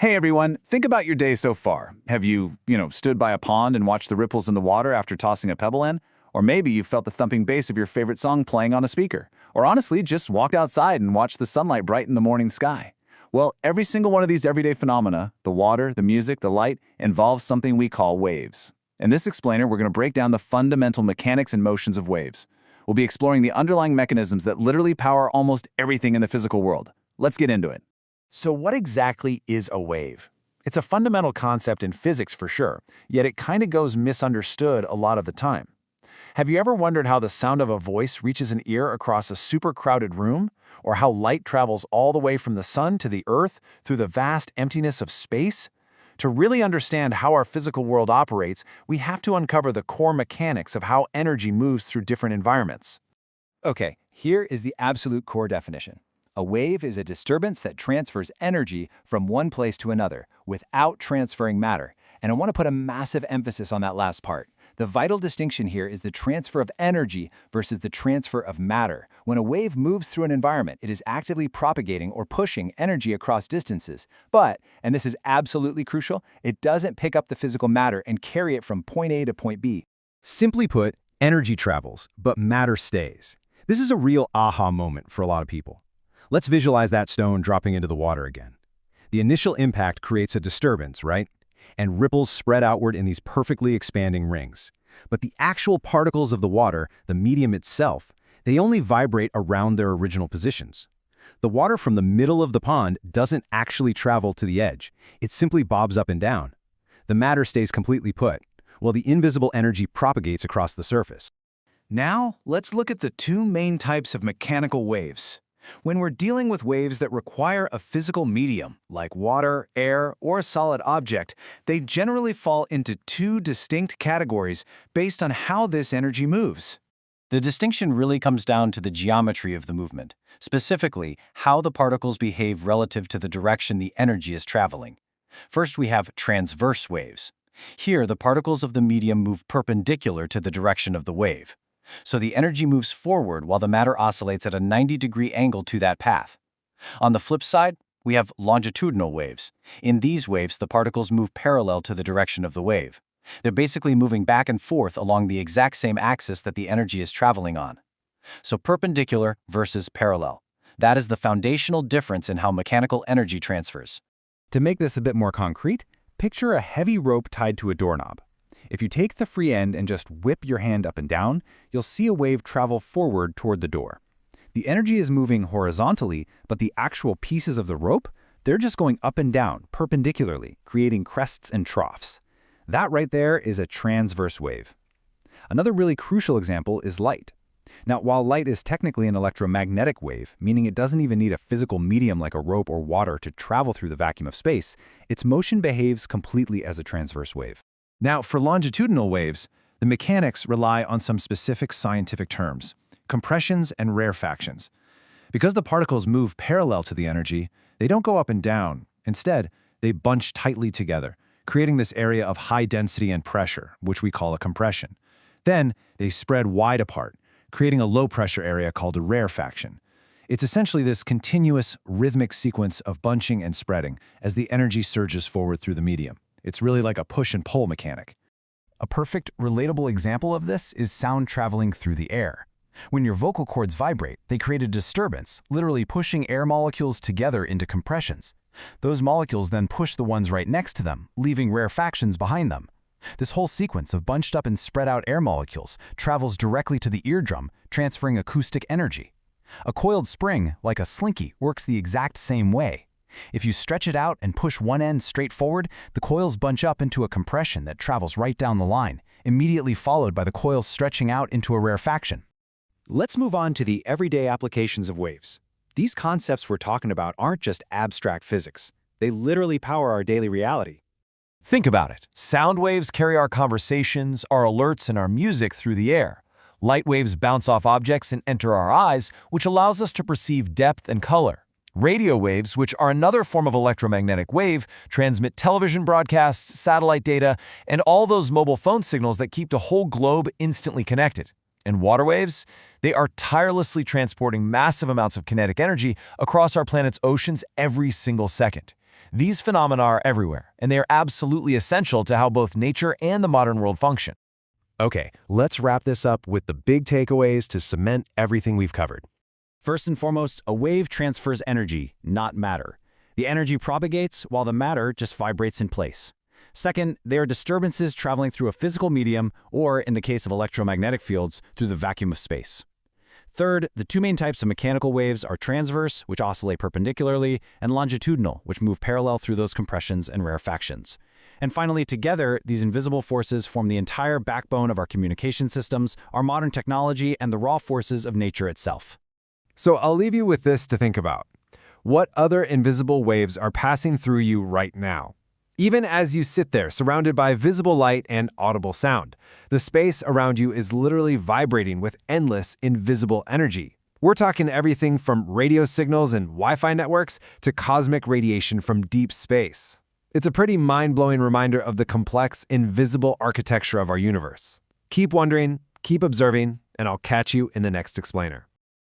Hey everyone, think about your day so far. Have you stood by a pond and watched the ripples in the water after tossing a pebble in? Or maybe you felt the thumping bass of your favorite song playing on a speaker. Or honestly, just walked outside and watched the sunlight brighten the morning sky. Well, every single one of these everyday phenomena, the water, the music, the light, involves something we call waves. In this explainer, we're going to break down the fundamental mechanics and motions of waves. We'll be exploring the underlying mechanisms that literally power almost everything in the physical world. Let's get into it. So what exactly is a wave? It's a fundamental concept in physics for sure, yet it kind of goes misunderstood a lot of the time. Have you ever wondered how the sound of a voice reaches an ear across a super crowded room? Or how light travels all the way from the sun to the earth through the vast emptiness of space? To really understand how our physical world operates, we have to uncover the core mechanics of how energy moves through different environments. Okay, here is the absolute core definition. A wave is a disturbance that transfers energy from one place to another without transferring matter. And I want to put a massive emphasis on that last part. The vital distinction here is the transfer of energy versus the transfer of matter. When a wave moves through an environment, it is actively propagating or pushing energy across distances. But, and this is absolutely crucial, it doesn't pick up the physical matter and carry it from point A to point B. Simply put, energy travels, but matter stays. This is a real aha moment for a lot of people. Let's visualize that stone dropping into the water again. The initial impact creates a disturbance, right? And ripples spread outward in these perfectly expanding rings. But the actual particles of the water, the medium itself, they only vibrate around their original positions. The water from the middle of the pond doesn't actually travel to the edge. It simply bobs up and down. The matter stays completely put, while the invisible energy propagates across the surface. Now, let's look at the two main types of mechanical waves. When we're dealing with waves that require a physical medium, like water, air, or a solid object, they generally fall into two distinct categories based on how this energy moves. The distinction really comes down to the geometry of the movement, specifically how the particles behave relative to the direction the energy is traveling. First, we have transverse waves. Here, the particles of the medium move perpendicular to the direction of the wave. So the energy moves forward while the matter oscillates at a 90-degree angle to that path. On the flip side, we have longitudinal waves. In these waves, the particles move parallel to the direction of the wave. They're basically moving back and forth along the exact same axis that the energy is traveling on. So perpendicular versus parallel. That is the foundational difference in how mechanical energy transfers. To make this a bit more concrete, picture a heavy rope tied to a doorknob. If you take the free end and just whip your hand up and down, you'll see a wave travel forward toward the door. The energy is moving horizontally, but the actual pieces of the rope, they're just going up and down perpendicularly, creating crests and troughs. That right there is a transverse wave. Another really crucial example is light. Now, while light is technically an electromagnetic wave, meaning it doesn't even need a physical medium like a rope or water to travel through the vacuum of space, its motion behaves completely as a transverse wave. Now, for longitudinal waves, the mechanics rely on some specific scientific terms, compressions and rarefactions. Because the particles move parallel to the energy, they don't go up and down. Instead, they bunch tightly together, creating this area of high density and pressure, which we call a compression. Then, they spread wide apart, creating a low-pressure area called a rarefaction. It's essentially this continuous, rhythmic sequence of bunching and spreading as the energy surges forward through the medium. It's really like a push and pull mechanic. A perfect, relatable example of this is sound traveling through the air. When your vocal cords vibrate, they create a disturbance, literally pushing air molecules together into compressions. Those molecules then push the ones right next to them, leaving rarefactions behind them. This whole sequence of bunched up and spread out air molecules travels directly to the eardrum, transferring acoustic energy. A coiled spring, like a slinky, works the exact same way. If you stretch it out and push one end straight forward, the coils bunch up into a compression that travels right down the line, immediately followed by the coils stretching out into a rarefaction. Let's move on to the everyday applications of waves. These concepts we're talking about aren't just abstract physics. They literally power our daily reality. Think about it. Sound waves carry our conversations, our alerts, and our music through the air. Light waves bounce off objects and enter our eyes, which allows us to perceive depth and color. Radio waves, which are another form of electromagnetic wave, transmit television broadcasts, satellite data, and all those mobile phone signals that keep the whole globe instantly connected. And water waves? They are tirelessly transporting massive amounts of kinetic energy across our planet's oceans every single second. These phenomena are everywhere, and they are absolutely essential to how both nature and the modern world function. Okay, let's wrap this up with the big takeaways to cement everything we've covered. First and foremost, a wave transfers energy, not matter. The energy propagates while the matter just vibrates in place. Second, they are disturbances traveling through a physical medium or, in the case of electromagnetic fields, through the vacuum of space. Third, the two main types of mechanical waves are transverse, which oscillate perpendicularly, and longitudinal, which move parallel through those compressions and rarefactions. And finally, together, these invisible forces form the entire backbone of our communication systems, our modern technology, and the raw forces of nature itself. So I'll leave you with this to think about. What other invisible waves are passing through you right now? Even as you sit there surrounded by visible light and audible sound, the space around you is literally vibrating with endless invisible energy. We're talking everything from radio signals and Wi-Fi networks to cosmic radiation from deep space. It's a pretty mind-blowing reminder of the complex, invisible architecture of our universe. Keep wondering, keep observing, and I'll catch you in the next explainer.